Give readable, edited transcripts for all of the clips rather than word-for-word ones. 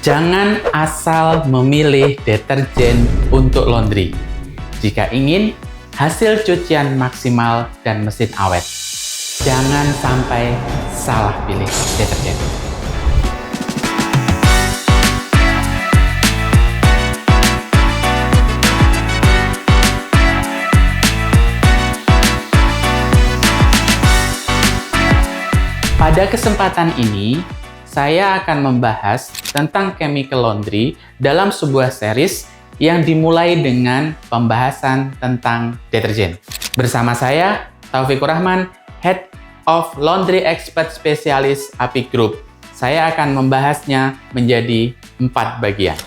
Jangan asal memilih deterjen untuk laundry jika ingin hasil cucian maksimal dan mesin awet. Jangan sampai salah pilih deterjen. Pada kesempatan ini, saya akan membahas tentang chemical laundry dalam sebuah series yang dimulai dengan pembahasan tentang deterjen. Bersama saya, Taufikur Rahman, Head of Laundry Expert Specialist API Group. Saya akan membahasnya menjadi 4 bagian.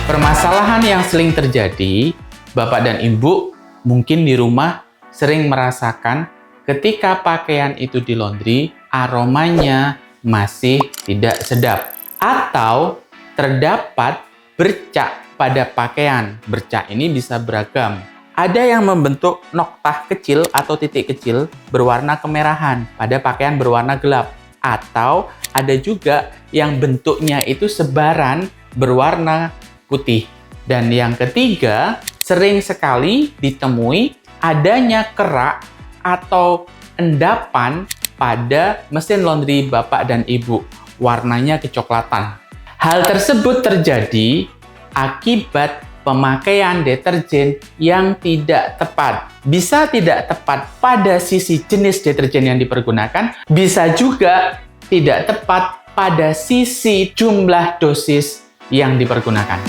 Permasalahan yang sering terjadi, Bapak dan Ibu mungkin di rumah sering merasakan ketika pakaian itu di laundry, aromanya masih tidak sedap. Atau terdapat bercak pada pakaian. Bercak ini bisa beragam. Ada yang membentuk noktah kecil atau titik kecil berwarna kemerahan pada pakaian berwarna gelap. Atau ada juga yang bentuknya itu sebaran berwarna putih. Dan yang ketiga, sering sekali ditemui adanya kerak atau endapan pada mesin laundry Bapak dan Ibu. Warnanya kecoklatan. Hal tersebut terjadi akibat pemakaian deterjen yang tidak tepat. Bisa tidak tepat pada sisi jenis deterjen yang dipergunakan, bisa juga tidak tepat pada sisi jumlah dosis yang dipergunakan.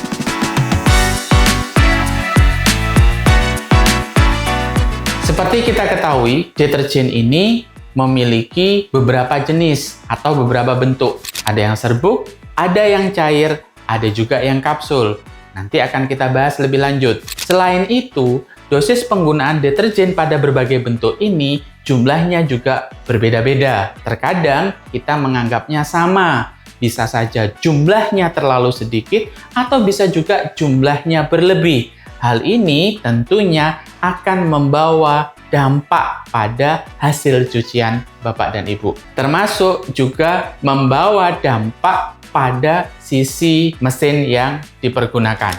Seperti kita ketahui, deterjen ini memiliki beberapa jenis atau beberapa bentuk. Ada yang serbuk, ada yang cair, ada juga yang kapsul. Nanti akan kita bahas lebih lanjut. Selain itu, dosis penggunaan deterjen pada berbagai bentuk ini jumlahnya juga berbeda-beda. Terkadang kita menganggapnya sama. Bisa saja jumlahnya terlalu sedikit atau bisa juga jumlahnya berlebih. Hal ini tentunya akan membawa dampak pada hasil cucian Bapak dan Ibu. Termasuk juga membawa dampak pada sisi mesin yang dipergunakan.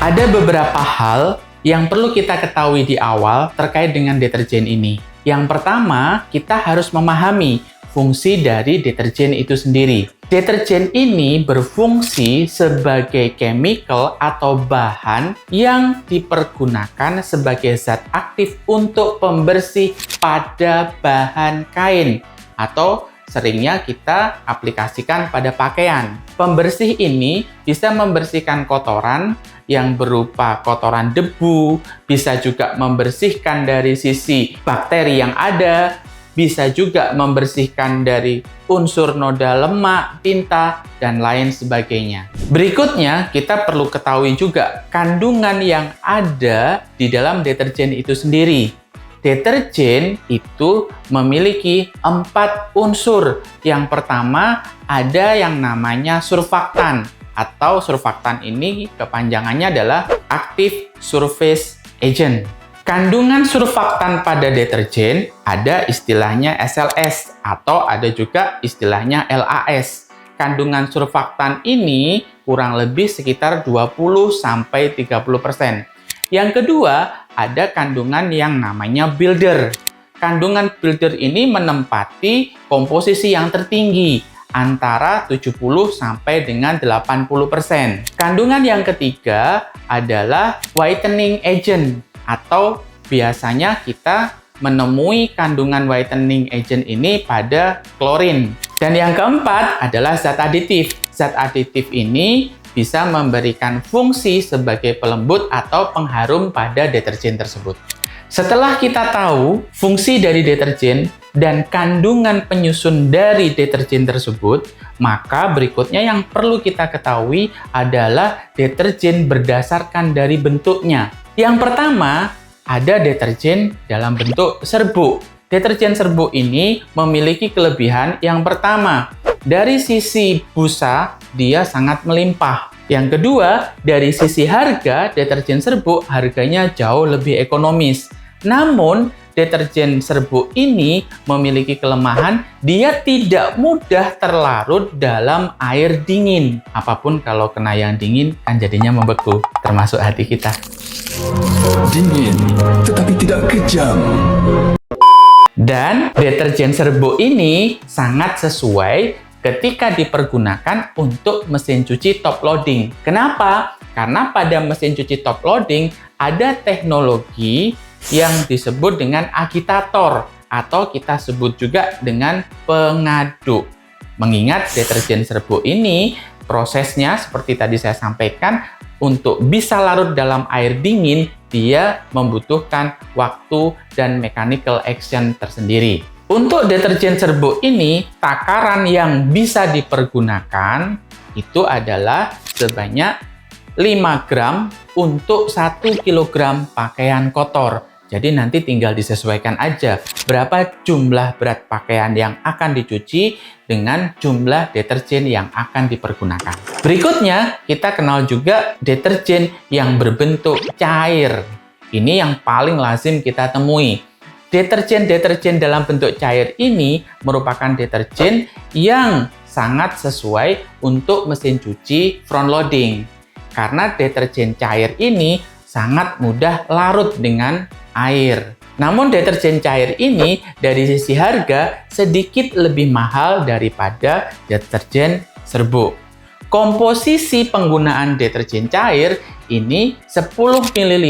Ada beberapa hal yang perlu kita ketahui di awal terkait dengan deterjen ini. Yang pertama, kita harus memahami fungsi dari deterjen itu sendiri. Deterjen ini berfungsi sebagai chemical atau bahan yang dipergunakan sebagai zat aktif untuk pembersih pada bahan kain atau seringnya kita aplikasikan pada pakaian. Pembersih ini bisa membersihkan kotoran yang berupa kotoran debu, bisa juga membersihkan dari sisi bakteri yang ada, bisa juga membersihkan dari unsur noda lemak, tinta, dan lain sebagainya. Berikutnya, kita perlu ketahui juga kandungan yang ada di dalam deterjen itu sendiri. Deterjen itu memiliki 4 unsur. Yang pertama, ada yang namanya surfaktan, atau surfaktan ini kepanjangannya adalah Active Surface Agent. Kandungan surfaktan pada deterjen ada istilahnya SLS atau ada juga istilahnya LAS. Kandungan surfaktan ini kurang lebih sekitar 20-30%. Yang kedua, ada kandungan yang namanya builder. Kandungan builder ini menempati komposisi yang tertinggi antara 70 sampai dengan 80%. Kandungan yang ketiga adalah whitening agent. Atau biasanya kita menemui kandungan whitening agent ini pada klorin. Dan yang keempat adalah zat aditif. Zat aditif ini bisa memberikan fungsi sebagai pelembut atau pengharum pada deterjen tersebut. Setelah kita tahu fungsi dari deterjen dan kandungan penyusun dari deterjen tersebut, maka berikutnya yang perlu kita ketahui adalah deterjen berdasarkan dari bentuknya. Yang pertama, ada deterjen dalam bentuk serbuk. Deterjen serbuk ini memiliki kelebihan yang pertama, dari sisi busa, dia sangat melimpah. Yang kedua, dari sisi harga, deterjen serbuk harganya jauh lebih ekonomis. Namun, deterjen serbuk ini memiliki kelemahan, dia tidak mudah terlarut dalam air dingin. Apapun kalau kena yang dingin kan jadinya membeku, termasuk hati kita. Dingin, tetapi tidak kejam. Dan deterjen serbuk ini sangat sesuai ketika dipergunakan untuk mesin cuci top loading. Kenapa? Karena pada mesin cuci top loading ada teknologi yang disebut dengan agitator atau kita sebut juga dengan pengaduk. Mengingat deterjen serbuk ini prosesnya seperti tadi saya sampaikan, untuk bisa larut dalam air dingin, dia membutuhkan waktu dan mechanical action tersendiri. Untuk deterjen serbuk ini, takaran yang bisa dipergunakan itu adalah sebanyak 5 gram untuk 1 kilogram pakaian kotor. Jadi nanti tinggal disesuaikan aja berapa jumlah berat pakaian yang akan dicuci dengan jumlah deterjen yang akan dipergunakan. Berikutnya, kita kenal juga deterjen yang berbentuk cair. Ini yang paling lazim kita temui. Deterjen-deterjen dalam bentuk cair ini merupakan deterjen yang sangat sesuai untuk mesin cuci front loading. Karena deterjen cair ini sangat mudah larut dengan air. Namun deterjen cair ini dari sisi harga sedikit lebih mahal daripada deterjen serbuk. Komposisi penggunaan deterjen cair ini 10 ml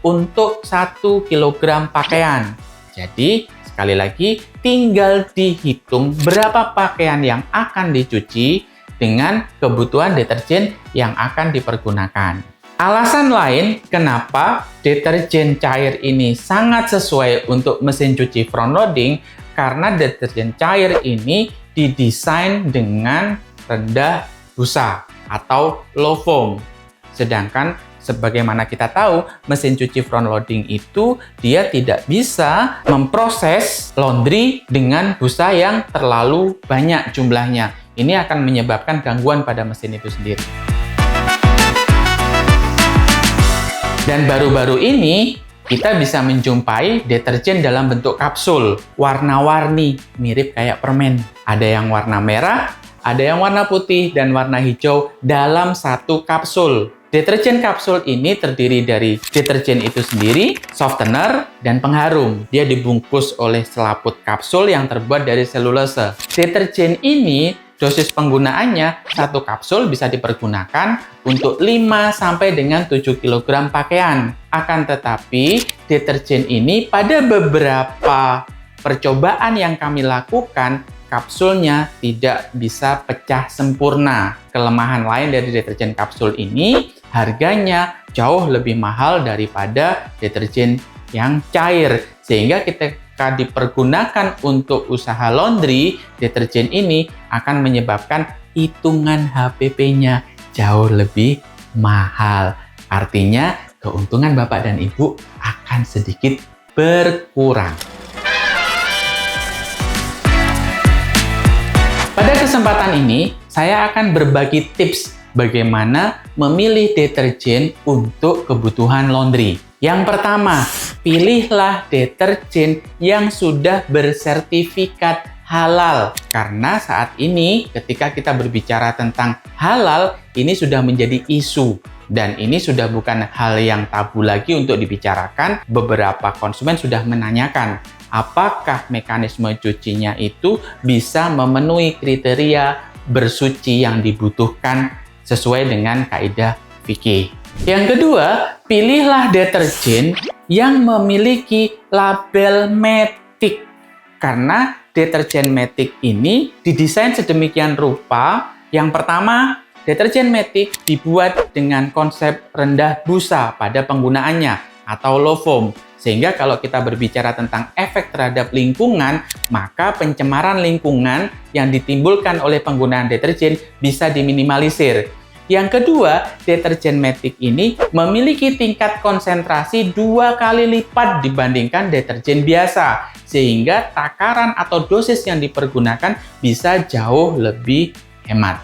untuk 1 kg pakaian. Jadi, sekali lagi, tinggal dihitung berapa pakaian yang akan dicuci dengan kebutuhan deterjen yang akan dipergunakan. Alasan lain kenapa deterjen cair ini sangat sesuai untuk mesin cuci front loading, karena deterjen cair ini didesain dengan rendah busa atau low foam. Sedangkan sebagaimana kita tahu, mesin cuci front loading itu dia tidak bisa memproses laundry dengan busa yang terlalu banyak jumlahnya. Ini akan menyebabkan gangguan pada mesin itu sendiri. Dan baru-baru ini kita bisa menjumpai deterjen dalam bentuk kapsul, warna-warni, mirip kayak permen. Ada yang warna merah, ada yang warna putih, dan warna hijau dalam satu kapsul. Deterjen kapsul ini terdiri dari deterjen itu sendiri, softener, dan pengharum. Dia dibungkus oleh selaput kapsul yang terbuat dari selulose. Deterjen ini, dosis penggunaannya, satu kapsul bisa dipergunakan untuk 5 sampai dengan 7 kg pakaian. Akan tetapi, deterjen ini pada beberapa percobaan yang kami lakukan, kapsulnya tidak bisa pecah sempurna. Kelemahan lain dari deterjen kapsul ini, harganya jauh lebih mahal daripada deterjen yang cair. Sehingga ketika dipergunakan untuk usaha laundry, deterjen ini akan menyebabkan hitungan HPP-nya jauh lebih mahal. Artinya, keuntungan Bapak dan Ibu akan sedikit berkurang. Pada kesempatan ini, saya akan berbagi tips bagaimana memilih deterjen untuk kebutuhan laundry. Yang pertama, pilihlah deterjen yang sudah bersertifikat halal. Karena saat ini ketika kita berbicara tentang halal, ini sudah menjadi isu. Dan ini sudah bukan hal yang tabu lagi untuk dibicarakan. Beberapa konsumen sudah menanyakan, apakah mekanisme cucinya itu bisa memenuhi kriteria bersuci yang dibutuhkan sesuai dengan kaidah fikih. Yang kedua, pilihlah deterjen yang memiliki label metik. Karena deterjen metik ini didesain sedemikian rupa. Yang pertama, deterjen metik dibuat dengan konsep rendah busa pada penggunaannya atau low foam. Sehingga kalau kita berbicara tentang efek terhadap lingkungan, maka pencemaran lingkungan yang ditimbulkan oleh penggunaan deterjen bisa diminimalisir. Yang kedua, deterjen metik ini memiliki tingkat konsentrasi 2 kali lipat dibandingkan deterjen biasa, sehingga takaran atau dosis yang dipergunakan bisa jauh lebih hemat.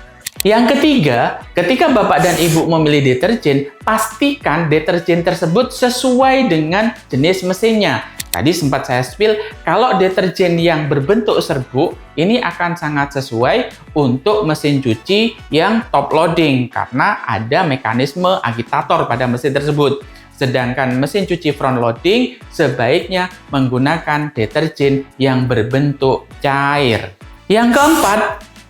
Yang ketiga, ketika Bapak dan Ibu memilih deterjen, pastikan deterjen tersebut sesuai dengan jenis mesinnya. Tadi sempat saya spill, kalau deterjen yang berbentuk serbuk, ini akan sangat sesuai untuk mesin cuci yang top loading, karena ada mekanisme agitator pada mesin tersebut. Sedangkan mesin cuci front loading sebaiknya menggunakan deterjen yang berbentuk cair. Yang keempat,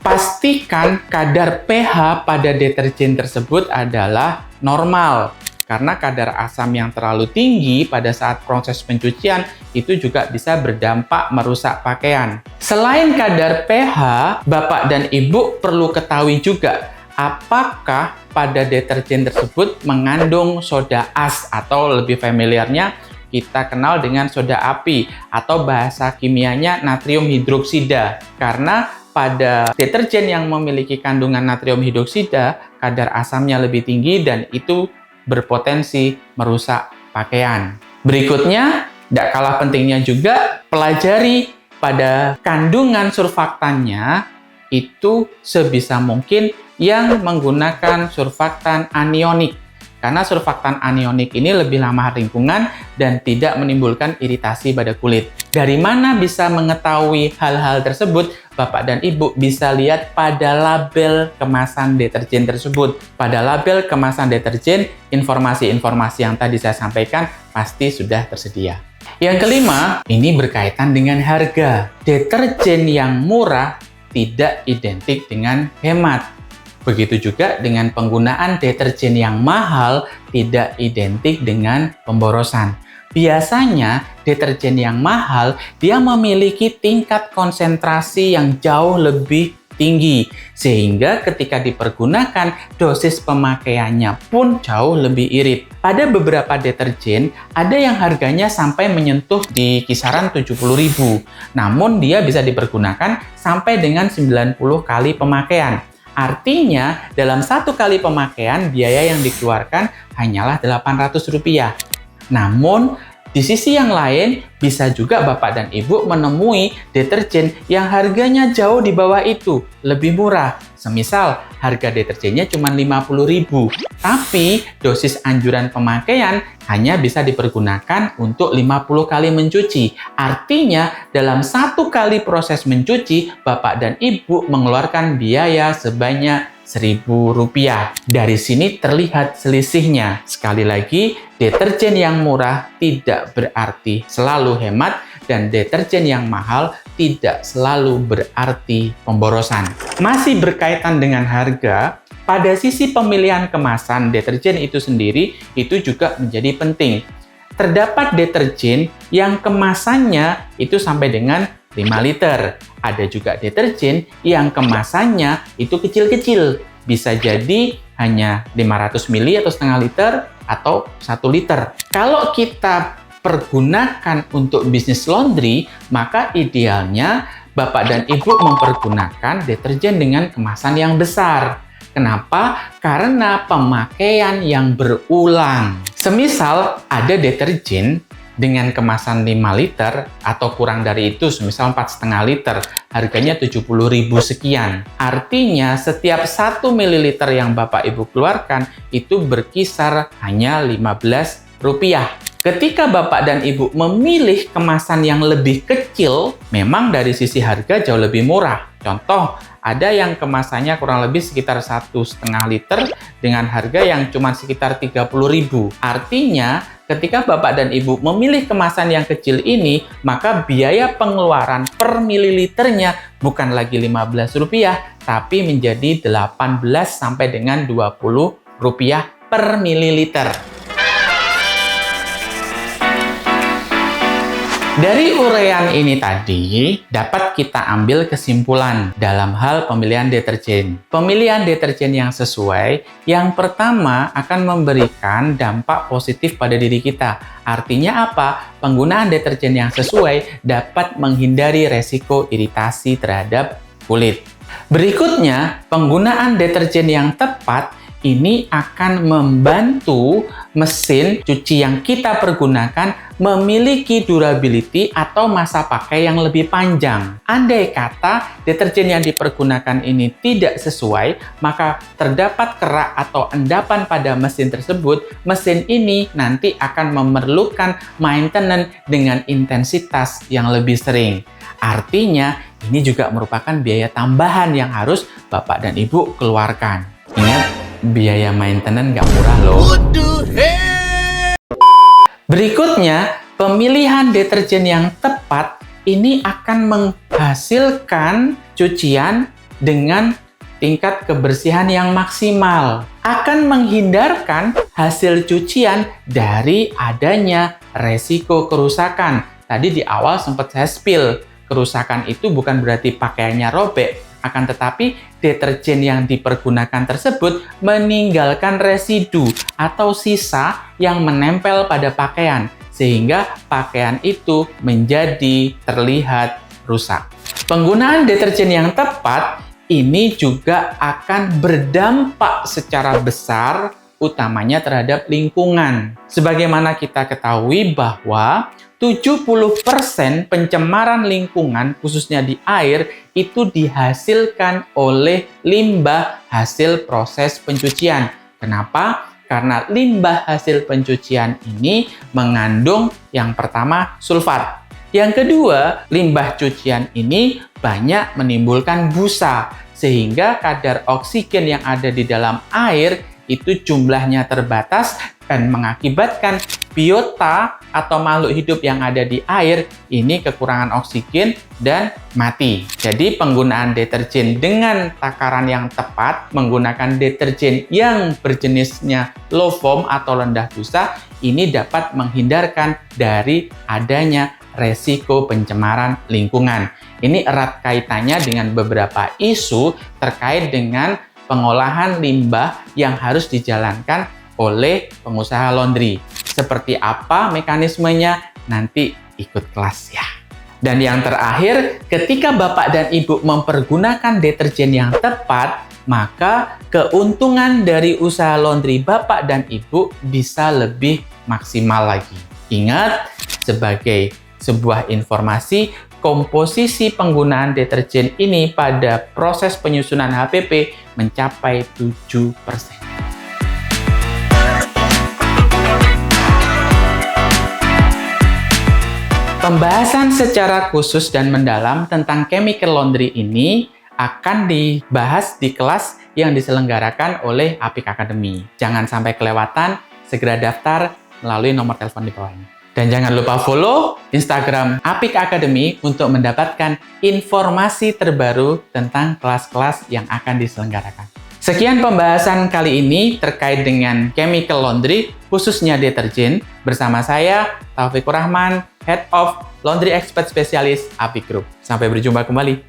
pastikan kadar pH pada deterjen tersebut adalah normal. Karena kadar asam yang terlalu tinggi pada saat proses pencucian itu juga bisa berdampak merusak pakaian. Selain kadar pH, Bapak dan Ibu perlu ketahui juga apakah pada deterjen tersebut mengandung soda as atau lebih familiarnya kita kenal dengan soda api atau bahasa kimianya natrium hidroksida. Karena pada deterjen yang memiliki kandungan natrium hidroksida, kadar asamnya lebih tinggi dan itu berpotensi merusak pakaian. Berikutnya, tidak kalah pentingnya juga, pelajari pada kandungan surfaktannya itu sebisa mungkin yang menggunakan surfaktan anionik. Karena surfaktan anionik ini lebih ramah lingkungan dan tidak menimbulkan iritasi pada kulit. Dari mana bisa mengetahui hal-hal tersebut? Bapak dan Ibu bisa lihat pada label kemasan deterjen tersebut. Pada label kemasan deterjen, informasi-informasi yang tadi saya sampaikan pasti sudah tersedia. Yang kelima, ini berkaitan dengan harga. Deterjen yang murah tidak identik dengan hemat. Begitu juga dengan penggunaan deterjen yang mahal tidak identik dengan pemborosan. Biasanya deterjen yang mahal dia memiliki tingkat konsentrasi yang jauh lebih tinggi sehingga ketika dipergunakan dosis pemakaiannya pun jauh lebih irit. Pada beberapa deterjen ada yang harganya sampai menyentuh di kisaran 70.000. Namun dia bisa dipergunakan sampai dengan 90 kali pemakaian. Artinya, dalam satu kali pemakaian, biaya yang dikeluarkan hanyalah Rp800. Namun, di sisi yang lain, bisa juga Bapak dan Ibu menemui deterjen yang harganya jauh di bawah itu, lebih murah. Semisal, harga deterjennya cuma Rp50.000, tapi dosis anjuran pemakaian hanya bisa dipergunakan untuk 50 kali mencuci. Artinya, dalam satu kali proses mencuci, Bapak dan Ibu mengeluarkan biaya sebanyak Rp1.000. Dari sini terlihat selisihnya. Sekali lagi, deterjen yang murah tidak berarti selalu hemat dan deterjen yang mahal tidak selalu berarti pemborosan. Masih berkaitan dengan harga, pada sisi pemilihan kemasan deterjen itu sendiri itu juga menjadi penting. Terdapat deterjen yang kemasannya itu sampai dengan 5 liter. Ada juga deterjen yang kemasannya itu kecil-kecil. Bisa jadi hanya 500 ml atau setengah liter atau 1 liter. Kalau kita pergunakan untuk bisnis laundry, maka idealnya Bapak dan Ibu mempergunakan deterjen dengan kemasan yang besar. Kenapa? Karena pemakaian yang berulang. Semisal ada deterjen dengan kemasan 5 liter atau kurang dari itu, semisal 4,5 liter, harganya 70.000 sekian. Artinya setiap 1 ml yang Bapak Ibu keluarkan itu berkisar hanya Rp15. Ketika Bapak dan Ibu memilih kemasan yang lebih kecil, memang dari sisi harga jauh lebih murah. Contoh, ada yang kemasannya kurang lebih sekitar 1,5 liter dengan harga yang cuma sekitar 30.000. Artinya, ketika Bapak dan Ibu memilih kemasan yang kecil ini, maka biaya pengeluaran per mililiternya bukan lagi Rp15, tapi menjadi 18 sampai dengan Rp20 per mililiter. Dari uraian ini tadi, dapat kita ambil kesimpulan dalam hal pemilihan deterjen. Pemilihan deterjen yang sesuai, yang pertama akan memberikan dampak positif pada diri kita. Artinya apa? Penggunaan deterjen yang sesuai dapat menghindari resiko iritasi terhadap kulit. Berikutnya, penggunaan deterjen yang tepat ini akan membantu mesin cuci yang kita pergunakan memiliki durability atau masa pakai yang lebih panjang. Andai kata deterjen yang dipergunakan ini tidak sesuai, maka terdapat kerak atau endapan pada mesin tersebut, mesin ini nanti akan memerlukan maintenance dengan intensitas yang lebih sering. Artinya, ini juga merupakan biaya tambahan yang harus Bapak dan Ibu keluarkan. Ingat, biaya maintenance nggak murah loh. Berikutnya, pemilihan deterjen yang tepat ini akan menghasilkan cucian dengan tingkat kebersihan yang maksimal. Akan menghindarkan hasil cucian dari adanya resiko kerusakan. Tadi di awal sempat saya spill, kerusakan itu bukan berarti pakaiannya robek, akan tetapi deterjen yang dipergunakan tersebut meninggalkan residu atau sisa yang menempel pada pakaian, sehingga pakaian itu menjadi terlihat rusak. Penggunaan deterjen yang tepat ini juga akan berdampak secara besar utamanya terhadap lingkungan. Sebagaimana kita ketahui bahwa 70% pencemaran lingkungan, khususnya di air, itu dihasilkan oleh limbah hasil proses pencucian. Kenapa? Karena limbah hasil pencucian ini mengandung yang pertama sulfat. Yang kedua, limbah cucian ini banyak menimbulkan busa, sehingga kadar oksigen yang ada di dalam air itu jumlahnya terbatas dan mengakibatkan biota atau makhluk hidup yang ada di air ini kekurangan oksigen dan mati. Jadi penggunaan deterjen dengan takaran yang tepat, menggunakan deterjen yang berjenisnya low foam atau rendah busa, ini dapat menghindarkan dari adanya resiko pencemaran lingkungan. Ini erat kaitannya dengan beberapa isu terkait dengan pengolahan limbah yang harus dijalankan oleh pengusaha laundry. Seperti apa mekanismenya? Nanti ikut kelas ya. Dan yang terakhir, ketika Bapak dan Ibu mempergunakan deterjen yang tepat, maka keuntungan dari usaha laundry Bapak dan Ibu bisa lebih maksimal lagi. Ingat, sebagai sebuah informasi, komposisi penggunaan deterjen ini pada proses penyusunan HPP mencapai 7%. Pembahasan secara khusus dan mendalam tentang chemical laundry ini akan dibahas di kelas yang diselenggarakan oleh Apik Academy. Jangan sampai kelewatan, segera daftar melalui nomor telepon di bawah ini. Dan jangan lupa follow Instagram Apik Academy untuk mendapatkan informasi terbaru tentang kelas-kelas yang akan diselenggarakan. Sekian pembahasan kali ini terkait dengan chemical laundry, khususnya deterjen, bersama saya, Taufikur Rahman, Head of Laundry Expert Specialist Apik Group. Sampai berjumpa kembali.